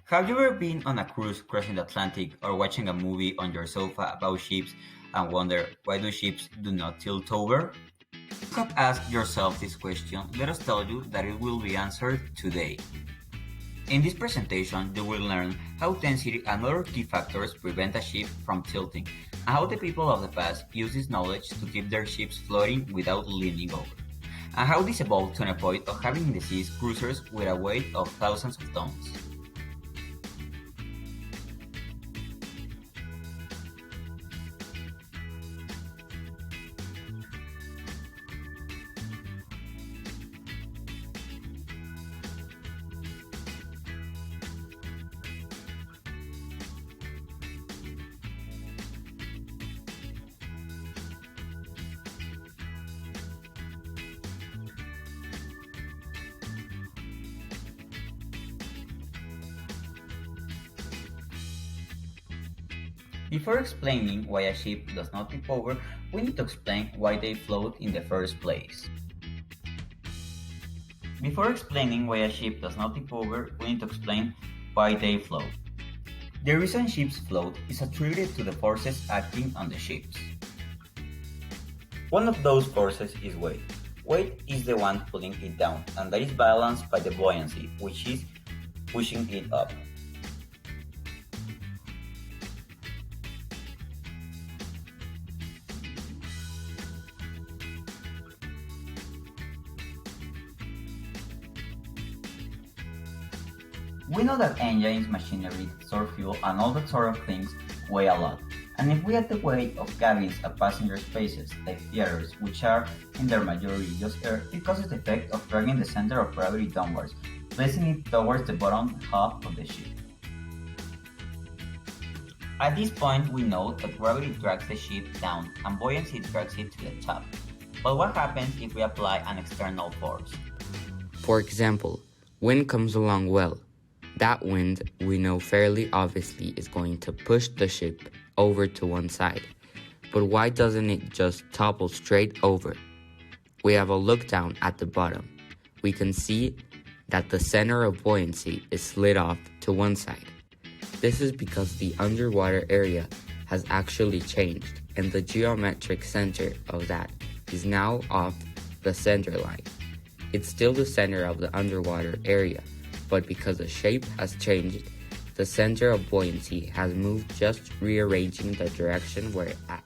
Have you ever been on a cruise crossing the Atlantic or watching a movie on your sofa about ships and wonder why do ships do not tilt over? If you have asked yourself this question, let us tell you that it will be answered today. In this presentation, you will learn how density and other key factors prevent a ship from tilting, and how the people of the past use this knowledge to keep their ships floating without leaning over, and how this evolved to a point of having in the seas cruisers with a weight of thousands of tons. Before explaining why a ship does not tip over, we need to explain why they float in the first place. Before explaining why a ship does not tip over, we need to explain why they float. The reason ships float is attributed to the forces acting on the ships. One of those forces is weight. Weight is the one pulling it down, and that is balanced by the buoyancy, which is pushing it up. We know that engines, machinery, store fuel, and all that sort of things weigh a lot. And if we add the weight of cabins and passenger spaces, like theaters, which are in their majority just air, it causes the effect of dragging the center of gravity downwards, placing it towards the bottom half of the ship. At this point, we know that gravity drags the ship down and buoyancy drags it to the top. But what happens if we apply an external force? For example, wind comes along well. That wind, we know fairly obviously, is going to push the ship over to one side. But why doesn't it just topple straight over? We have a look down at the bottom. We can see that the center of buoyancy is slid off to one side. This is because the underwater area has actually changed, and the geometric center of that is now off the center line. It's still the center of the underwater area, but because the shape has changed, the center of buoyancy has moved, just rearranging the direction where it's at.